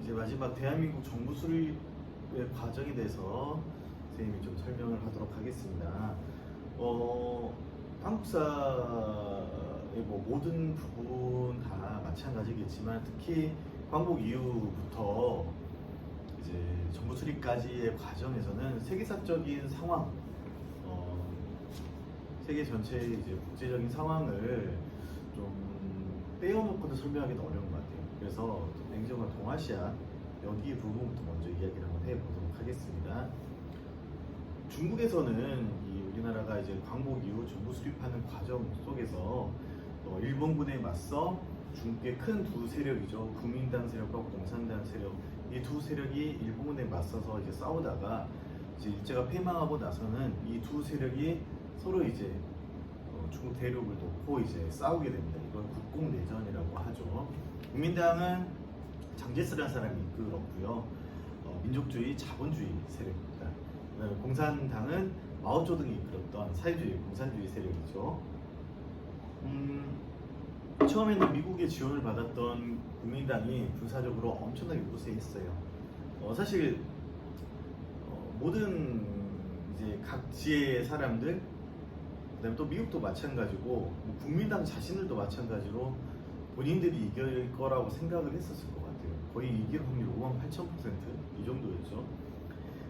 이제 마지막 대한민국 정부 수립의 과정에 대해서 선생님이 좀 설명을 하도록 하겠습니다. 한국사의 뭐 모든 부분 다 마찬가지겠지만 특히 광복 이후부터 이제 정부 수립까지의 과정에서는 세계사적인 상황, 세계 전체의 이제 국제적인 상황을 좀 떼어놓고도 설명하기는 어려운 것 같아요. 그래서 냉정한 동아시아 여기 부분부터 먼저 이야기를 한번 해보도록 하겠습니다. 중국에서는 이 우리나라가 이제 광복 이후 정부 수립하는 과정 속에서 일본군에 맞서 중국의 큰 두 세력이죠. 국민당 세력과 공산당 세력, 이 두 세력이 일본군에 맞서서 이제 싸우다가 이제 일제가 패망하고 나서는 이 두 세력이 서로 이제 중국 대륙을 놓고 이제 싸우게 됩니다. 이걸 국공내전이라고 하죠. 국민당은 장제스라는 사람이 이끌었고요. 민족주의, 자본주의 세력입니다. 그다음에 공산당은 마오쩌둥이 이끌었던 사회주의, 공산주의 세력이죠. 처음에는 미국의 지원을 받았던 국민당이 군사적으로 엄청나게 우세했어요. 사실 모든 이제 각지의 사람들, 그다음에 또 미국도 마찬가지고 뭐 국민당 자신들도 마찬가지로 본인들이 이길 거라고 생각을 했었을 것 같아요. 거의 이길 확률 58,000% 이 정도였죠.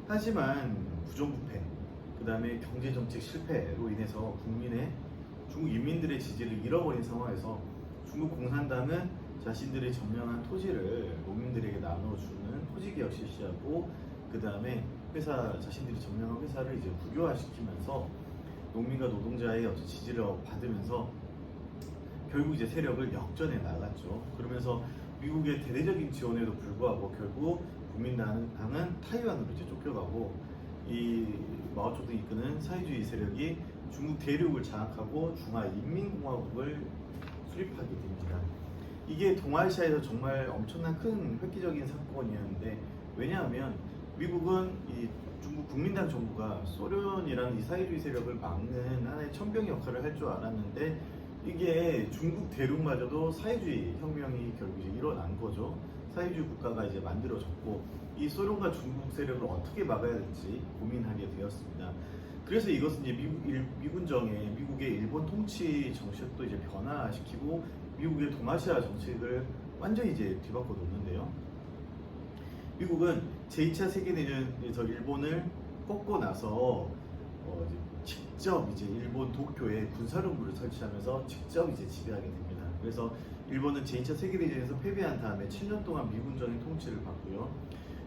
하지만 부정부패, 그 다음에 경제정책 실패로 인해서 중국 인민들의 지지를 잃어버린 상황에서 중국 공산당은 자신들의 점령한 토지를 농민들에게 나눠주는 토지개혁 실시하고, 그 다음에 자신들이 점령한 회사를 이제 국유화시키면서 농민과 노동자의 어떤 지지를 받으면서 결국 이제 세력을 역전해 나갔죠. 그러면서 미국의 대대적인 지원에도 불구하고 결국 국민당은 타이완으로 이제 쫓겨가고, 이 마오쩌둥이 이끄는 사회주의 세력이 중국 대륙을 장악하고 중화인민공화국을 수립하게 됩니다. 이게 동아시아에서 정말 엄청난 큰 획기적인 사건이었는데, 왜냐하면 미국은 이 중국 국민당 정부가 소련이라는 이 사회주의 세력을 막는 하나의 천병 역할을 할 줄 알았는데, 이게 중국 대륙마저도 사회주의 혁명이 결국 이제 일어난 거죠. 사회주의 국가가 이제 만들어졌고, 이 소련과 중국 세력을 어떻게 막아야 될지 고민하게 되었습니다. 그래서 이것은 이제 미국의 일본 통치 정책도 이제 변화시키고 미국의 동아시아 정책을 완전히 이제 뒤바꿔 놓는데요. 미국은 제2차 세계대전에서 일본을 꺾고 나서 직접 이제 일본 도쿄에 군사령부를 설치하면서 직접 이제 지배하게 됩니다. 그래서 일본은 제2차 세계대전에서 패배한 다음에 7년 동안 미군정의 통치를 받고요.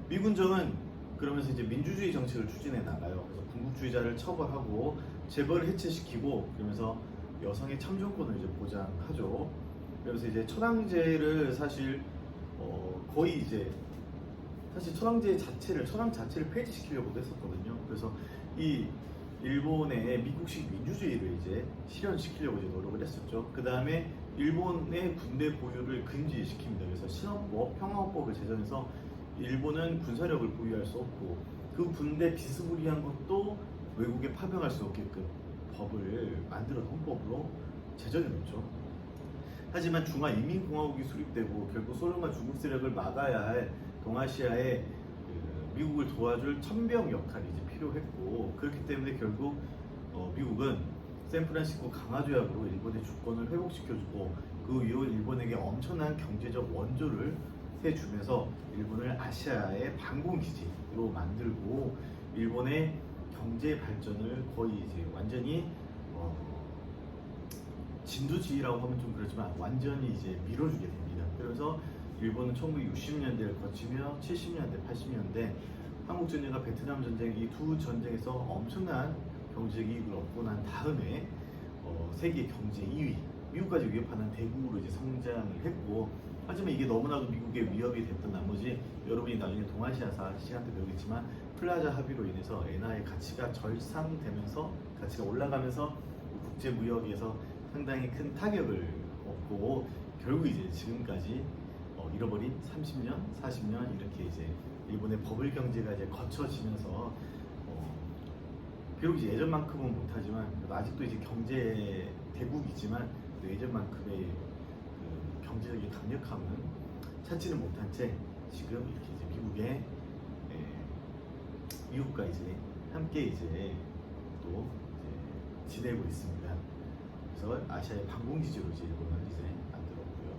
미군정은 그러면서 이제 민주주의 정책을 추진해 나가요. 그래서 군국주의자를 처벌하고 재벌을 해체시키고, 그러면서 여성의 참정권을 이제 보장하죠. 그래서 이제 천황제를 사실 거의 이제 천황 자체를 폐지시키려고도 했었거든요. 그래서 이 일본의 미국식 민주주의를 이제 실현시키려고 이제 노력을 했었죠. 그 다음에 일본의 군대 보유를 금지시킵니다. 그래서 신헌법, 평화헌법을 제정해서 일본은 군사력을 보유할 수 없고, 그 군대 비스무리한 것도 외국에 파병할 수 없게끔 법을 만들어서 헌법으로 제정해 놓죠. 하지만 중화인민공화국이 수립되고 결국 소련과 중국 세력을 막아야 할 동아시아에 미국을 도와줄 천병 역할이 이제 필요했고, 그렇기 때문에 결국 미국은 샌프란시스코 강화조약으로 일본의 주권을 회복시켜주고, 그 이후 일본에게 엄청난 경제적 원조를 해주면서 일본을 아시아의 반공기지로 만들고, 일본의 경제 발전을 거의 이제 완전히 진두지휘라고 하면 좀 그렇지만 완전히 이제 밀어주게 됩니다. 그래서 일본은 1960년대를 거치며 70년대, 80년대 한국전쟁과 베트남 전쟁, 이 두 전쟁에서 엄청난 경제적 이익을 얻고 난 다음에 세계 경제 2위, 미국까지 위협하는 대국으로 이제 성장을 했고, 하지만 이게 너무나도 미국의 위협이 됐던 나머지, 여러분이 나중에 동아시아사 시간 때 배우겠지만 플라자 합의로 인해서 엔화의 가치가 절상되면서, 가치가 올라가면서 국제 무역에서 상당히 큰 타격을 얻고, 결국 이제 지금까지 잃어버린 30년, 40년 이렇게 이제 일본의 버블 경제가 이제 거쳐지면서 비록 이제 예전만큼은 못하지만 아직도 이제 경제 대국이지만 예전만큼의 그 경제적인 강력함은 찾지는 못한 채 지금 이렇게 이제 미국과 이제 함께 이제 또 이제 지내고 있습니다. 그래서 아시아의 방공기지로 이제 일본을 이제 만들었고요.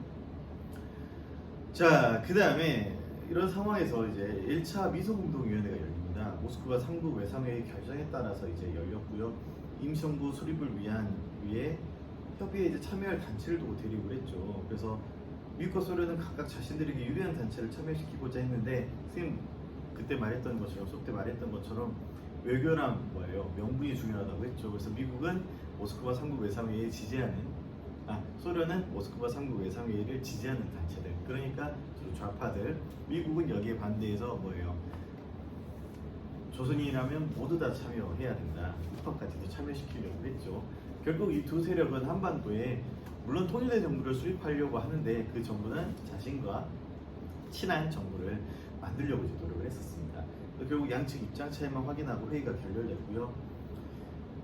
자, 그 다음에 이런 상황에서 이제 1차 미소공동위원회가 열립니다. 모스크바 3국 외상회의 결정에 따라서 이제 열렸고요. 임시정부 수립을 위해 협의에 이제 참여할 단체를 두고 대립을 했죠. 그래서 미국과 소련은 각각 자신들에게 유리한 단체를 참여시키고자 했는데, 선생님 그때 말했던 것처럼, 수업 때 말했던 것처럼 외교랑 뭐예요? 명분이 중요하다고 했죠. 그래서 미국은 모스크바 3국 외상회의에 소련은 모스크바 3국 외상회의를 지지하는 단체들, 그러니까 주로 좌파들, 미국은 여기에 반대해서 뭐예요? 조선인이라면 모두 다 참여해야 된다. 우파까지도 참여시키려고 했죠. 결국 이 두 세력은 한반도에 물론 통일된 정부를 수립하려고 하는데, 그 정부는 자신과 친한 정부를 만들려고 이제 노력을 했었습니다. 결국 양측 입장 차이만 확인하고 회의가 결렬됐고요.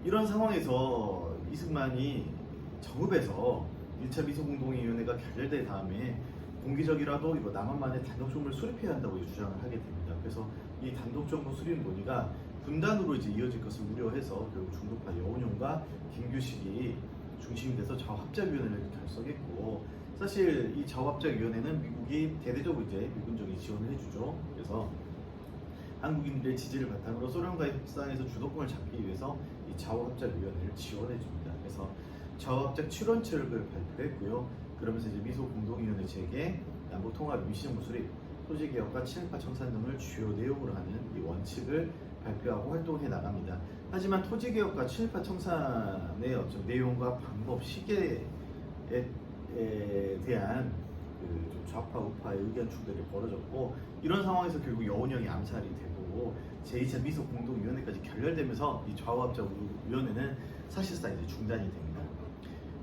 이런 상황에서 이승만이 정읍에서 1차 미소공동위원회가 결렬된 다음에 공개적이라도 이거 남한만의 단독정부를 수립해야 한다고 주장을 하게 됩니다. 그래서 이 단독정부 수립 논의가 분단으로 이제 이어질 것을 우려해서 결국 중도파 여운형과 김규식이 중심이 돼서 좌합작위원회를 결성했고, 사실 이 좌합작위원회는 미국이 대대적으로 이제 미군정이 지원을 해주죠. 그래서 한국인들의 지지를 바탕으로 소련과의 협상에서 주도권을 잡기 위해서 이 좌우합작위원회를 지원해줍니다. 그래서 좌우합작 7원칙을 발표했고요. 그러면서 이제 미소 공동위원회 재개, 남북 통합 임시정부 수립, 토지개혁과 친일파 청산 등을 주요 내용으로 하는 이 원칙을 발표하고 활동해 나갑니다. 하지만 토지개혁과 친일파 청산의 어떤 내용과 방법, 시기에 대한 좀 좌파 우파의 의견 충돌이 벌어졌고, 이런 상황에서 결국 여운형이 암살이 되고 제2차 미소 공동위원회까지 결렬되면서 이 좌우합작위원회는 사실상 이제 중단이 됩니다.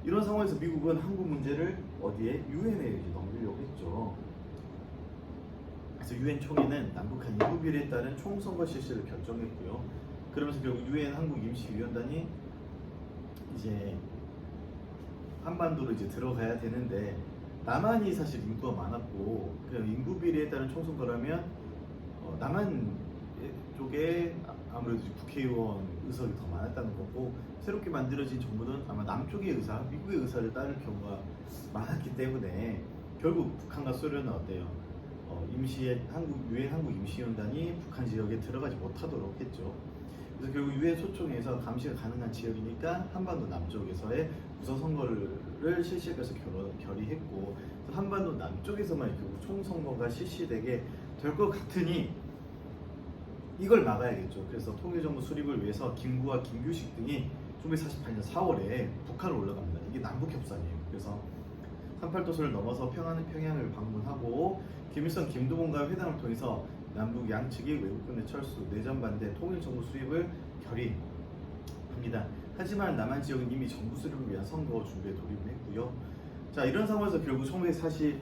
이런 상황에서 미국은 한국 문제를 어디에 유엔에 넘기려고 했죠. 그래서 유엔 총회는 남북한 인구비례에 따른 총선거 실시를 결정했고요. 그러면서 결국 유엔 한국 임시위원단이 이제 한반도로 이제 들어가야 되는데, 남한이 사실 인구가 많았고, 그냥 인구 비례에 따른 총선거라면 남한 쪽에 아무래도 국회의원 의석이 더 많았다는 거고, 새롭게 만들어진 정부는 아마 남쪽의 의사, 미국의 의사를 따를 경우가 많았기 때문에 결국 북한과 소련은 어때요? 유엔 한국 임시위원단이 북한 지역에 들어가지 못하도록 했죠. 그래서 결국 유엔 소총에서 감시가 가능한 지역이니까 한반도 남쪽에서의 우선 선거를 실시해서 결의했고, 한반도 남쪽에서만 결국 총선거가 실시되게 될 것 같으니 이걸 막아야겠죠. 그래서 통일정부 수립을 위해서 김구와 김규식 등이 1948년 4월에 북한을 올라갑니다. 이게 남북협상이에요. 그래서 38도선을 넘어서 평양을 방문하고 김일성, 김두봉과의 회담을 통해서 남북 양측이 외국군의 철수, 내전 반대, 통일정부 수립을 결의합니다. 하지만 남한 지역은 이미 정부 수립을 위한 선거 준비에 돌입을 했고요. 자, 이런 상황에서 결국 1948년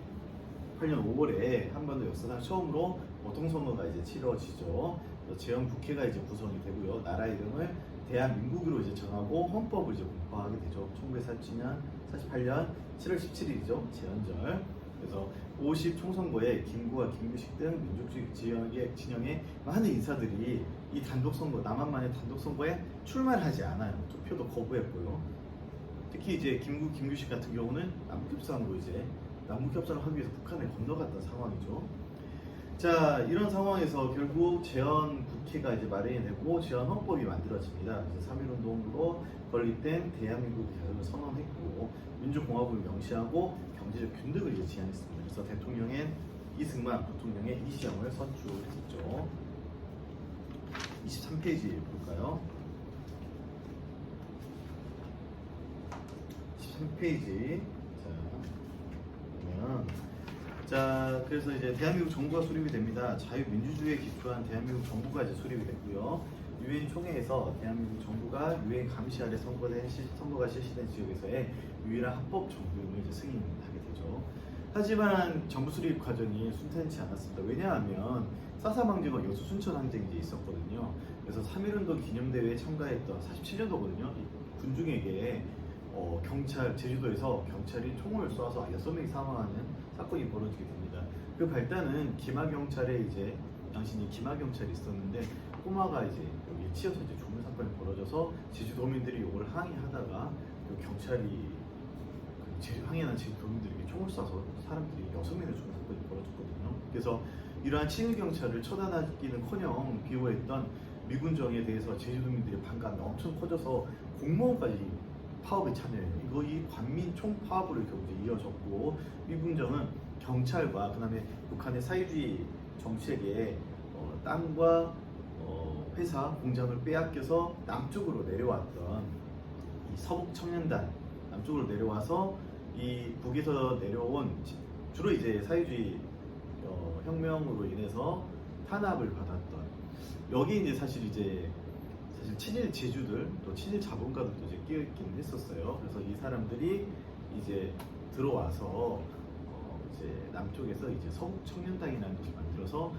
5월에 한반도 역사상 처음으로 보통선거가 이제 치러지죠. 제헌 국회가 이제 구성이 되고요. 나라 이름을 대한민국으로 이제 정하고 헌법을 이제 공포하게 되죠. 1948년 7월 17일이죠. 제헌절. 그래서 50 총선거에 김구와 김규식 등 민족주의 진영의 많은 인사들이 이 단독선거, 남한만의 단독선거에 출마를 하지 않아요. 투표도 거부했고요. 특히 이제 김구, 김규식 같은 경우는 남북협상을 하기 위해서 북한에 건너갔던 상황이죠. 자, 이런 상황에서 결국 제헌 국회가 이제 마련이 되고 제헌 헌법이 만들어집니다. 그래서 3.1운동으로 건립된 대한민국 개혁을 선언했고, 민주공화국을 명시하고 경제적 균등을 이제 제안했습니다. 그래서 대통령의 이승만, 부통령의 이시영을 선출했죠. 23페이지 볼까요? 23페이지. 자, 그래서 이제 대한민국 정부가 수립이 됩니다. 자유민주주의에 기초한 대한민국 정부가 이제 수립이 됐고요. 유엔 총회에서 대한민국 정부가 유엔 감시 아래 선거가 실시된 지역에서의 유일한 합법 정부임을 이제 승인하게 되죠. 하지만 정부 수립 과정이 순탄치 않았습니다. 왜냐하면 사사방정과 여수 순천 항쟁이 이제 있었거든요. 그래서 3.1운동 기념대회에 참가했던 47년도거든요. 군중에게 제주도에서 경찰이 총을 쏘아서 6명이 사망하는 사건이 벌어지게 됩니다. 그 발단은 기마경찰에 이제 당신이 기마경찰이 있었는데 꼬마가 이제 여기 치여서 이제 죽는 사건이 벌어져서 제주도민들이 이걸 항의하다가 그 경찰이 항해한 제주도민들에게 총을 쏴서 사람들이 6명이나 죽는 사건이 벌어졌거든요. 그래서 이러한 친일 경찰을 처단하기는커녕 비호했던 미군정에 대해서 제주도민들의 반감이 엄청 커져서 공무원까지 파업에 참여해요. 이거 이 관민 총파업으로 결국 이제 이어졌고 미군정은 경찰과 그다음에 북한의 사회주의 정책에 땅과 회사, 공장을 빼앗겨서 남쪽으로 내려왔던 이 서북 청년단 남쪽으로 내려와서 이 북에서 내려온 주로 이제 사회주의 혁명으로 인해서 탄압을 받았던 여기 이제 사실 친일 제주들 또 친일 자본가들도 이제 끼어 있긴 했었어요. 그래서 이 사람들이 이제 들어와서 이제 남쪽에서 이제 서북 청년당이라는 것을 만들어서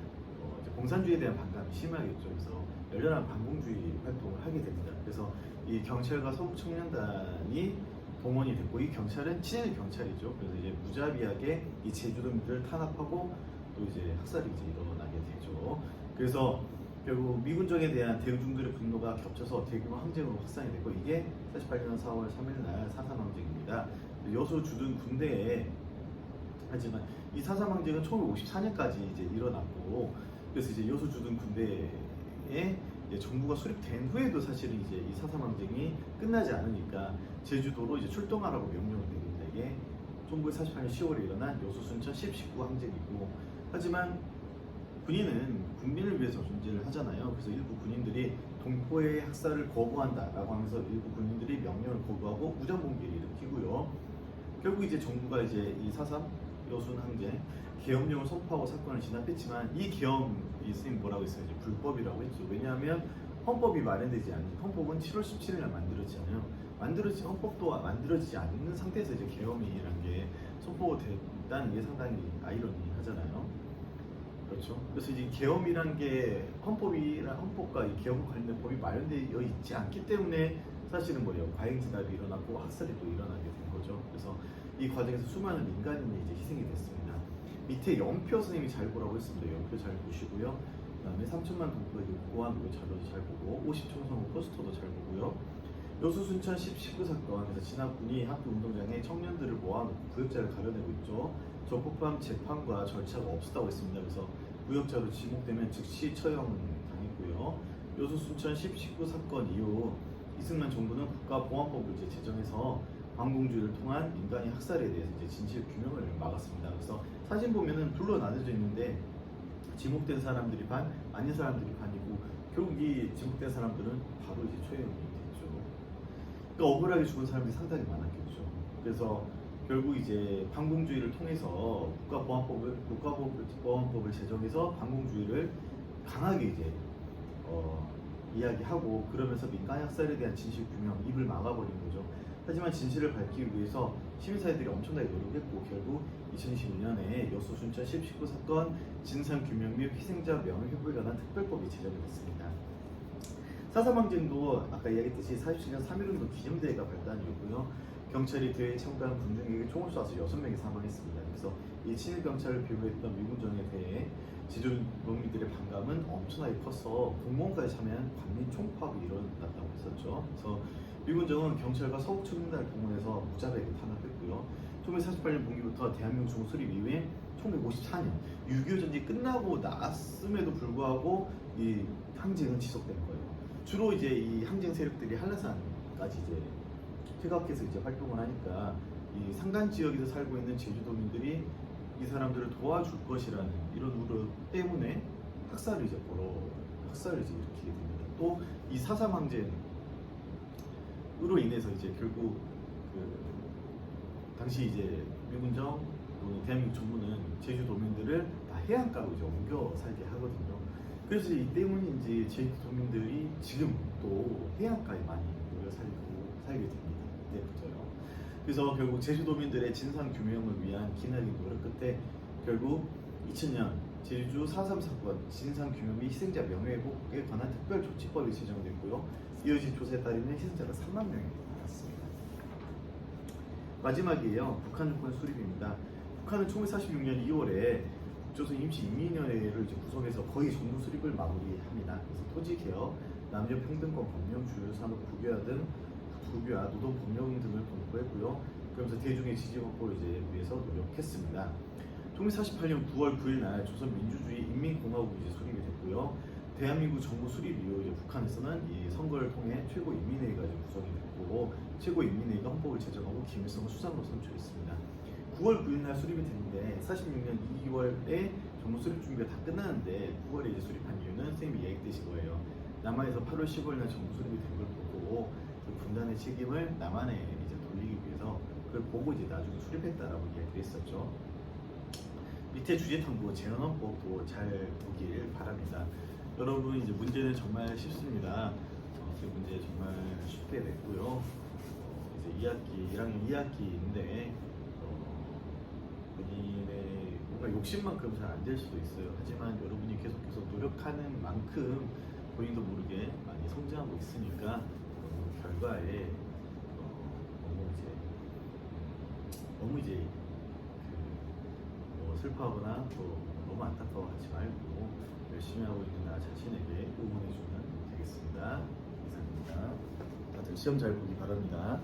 이제 공산주의에 대한 반감이 심하겠죠. 그래서 열렬한 반공주의 활동을 하게 됩니다. 그래서 이 경찰과 서북 청년단이 동원이 됐고 이 경찰은 친일 경찰이죠. 그래서 이제 무자비하게 이 제주도민들을 탄압하고 또 이제 학살이 이제 일어나게 되죠. 그래서 결국 미군정에 대한 대중들의 분노가 겹쳐서 대규모 항쟁으로 확산이 됐고 이게 48년 4월 3일 날 사삼 항쟁입니다. 여수 주둔 군대에 하지만 이 사삼 항쟁은 1954년까지 이제 일어났고 그래서 이제 여수 주둔 군대에 이제 정부가 수립된 후에도 사실은 이제 이 사삼 항쟁이 끝나지 않으니까 제주도로 이제 출동하라고 명령을 내립니다. 이게 1948년 10월에 일어난 여수 순천 10.19 항쟁이고 하지만 군인은 국민을 위해서 존재를 하잖아요. 그래서 일부 군인들이 동포의 학살을 거부한다라고 하면서 일부 군인들이 명령을 거부하고 무장공개를 일으키고요. 결국 이제 정부가 이제 이 4.3 여순 항쟁 계엄령을 선포하고 사건을 진압했지만 이 계엄이 있으면 뭐라고 했어요? 이제 불법이라고 했죠. 왜냐하면 헌법이 마련되지 않는 헌법은 7월 17일 날 만들어지잖아요. 헌법도 만들어지지 않는 상태에서 이제 계엄이라는 게 선포가 됐다는 게 상당히 아이러니하잖아요. 그렇죠. 그래서 이제 계엄이란 게 헌법과 이 계엄 관련된 법이 마련되어 있지 않기 때문에 사실은 뭐예요? 과잉진압이 일어났고 학살이 또 일어나게 된 거죠. 그래서 이 과정에서 수많은 민간인이 이제 희생이 됐습니다. 밑에 영표 선생님이 잘 보라고 했습니다. 영표 잘 보시고요. 그다음에 3천만 동포의 고안으로 자료도 잘 보고 50총선거 포스터도 잘 보고요. 여수 순천 10.19 사건에서 진압군이 학교 운동장에 청년들을 모아놓고 구역자를 가려내고 있죠. 적법한 재판과 절차가 없었다고 했습니다. 그래서 구역자로 지목되면 즉시 처형을 당했고요. 여수 순천 10.19 사건 이후 이승만 정부는 국가보안법을 이제 제정해서 반공주의를 통한 민간인 학살에 대해서 이제 진실 규명을 막았습니다. 그래서 사진 보면은 둘로 나눠져 있는데 지목된 사람들이 반, 아닌 사람들이 반이고 결국 이 지목된 사람들은 바로 이제 처형이 됐죠. 그러니까 억울하게 죽은 사람들이 상당히 많았겠죠. 그래서 결국 이제 반공주의를 통해서 국가보안법을 제정해서 반공주의를 강하게 이제 이야기하고 그러면서 민간 학살에 대한 진실 규명 입을 막아버린 거죠. 하지만 진실을 밝히기 위해서 시민사회들이 엄청나게 노력했고 결국 2021년에 여수 순천 10.19 사건 진상규명 및 희생자 명예회복에 관한 특별법이 제정이 됐습니다. 4.3 항쟁도 아까 이야기했듯이 47년 3.1운동 기념대회가 발단이었고요. 경찰이 대회에 참가한 군중에게 총을 쏴서 6명이 사망했습니다. 그래서 이 친일 경찰을 비호했던 미군정에 대해 제주도민들의 반감은 엄청나게 커서 공무원까지 참여한 관민 총파업이 일어났다고 했었죠. 그래서 미군정은 경찰과 서북 청년단을 동원해서 무자비하게 탄압했고요. 1948년 분기부터 대한민국 정부 수립 이후에 1954년 6.25 전쟁이 끝나고 났음에도 불구하고 이 항쟁은 지속된 거예요. 주로 이제 이 항쟁 세력들이 한라산까지 이제 퇴각해서 이제 활동을 하니까 이 산간 지역에서 살고 있는 제주도민들이 이 사람들을 도와줄 것이라는 이런 우려 때문에 학살을 이제 일으키게 됩니다. 또 이 4.3 항쟁으로 인해서 이제 결국 당시 이제 미군정 또 대한민국 정부는 제주도민들을 다 해안가로 이제 옮겨 살게 하거든요. 그래서 이 때문인지 제주도민들이 지금 또 해안가에 많이 모여 살게 됩니다. 이때부터요. 그래서 결국 제주도민들의 진상 규명을 위한 기나긴 노력 끝에 결국 2000년 제주 4.3 사건 진상 규명 및 희생자 명예회복에 관한 특별조치법이 제정됐고요. 이어진 조사에 따르면 희생자가 3만 명이 나왔습니다. 마지막이에요. 북한 정권 수립입니다. 북한은 1946년 2월에 북조선 임시인민위원회를 이제 구성해서 거의 정부 수립을 마무리합니다. 그래서 토지 개혁, 남녀 평등권 법령, 주요 산업 국유화 등 국유화, 노동 법령 등을 공부했고요. 그러면서 대중의 지지 확보를 이제 위해서 노력했습니다. 1948년 9월 9일 날 조선민주주의 인민공화국이 이제 수립이 됐고요. 대한민국 정부 수립 이후 이제 북한에서는 이 선거를 통해 최고인민회의가 이제 구성이 됐고, 최고인민회의가 헌법을 제정하고 김일성을 수상으로 선출했습니다. 9월 9일 날 수립이 됐는데 46년 2월에 정부 수립 준비가 다 끝나는데 9월에 이제 수립한 이유는 선생님이 얘기했듯이 거예요. 남한에서 8월 15일 날 정부 수립이 된 걸 보고 그 분단의 책임을 남한에 이제 돌리기 위해서 그걸 보고 이제 나중에 수립했다라고 이야기를 했었죠. 밑에 주제탐구 재헌헌법도 잘 보길 바랍니다. 여러분 이제 문제는 정말 쉽습니다. 그 문제 정말 쉽게 냈고요. 이제 2학기 1학년 2학기인데 본인의 뭔가 욕심만큼 잘 안 될 수도 있어요. 하지만 여러분이 계속해서 노력하는 만큼 본인도 모르게 많이 성장하고 있으니까 결과에 너무 이제 슬퍼하거나 또 너무 안타까워하지 말고 열심히 하고 있는 나 자신에게 응원해주면 되겠습니다. 이상입니다. 다들 시험 잘 보기 바랍니다.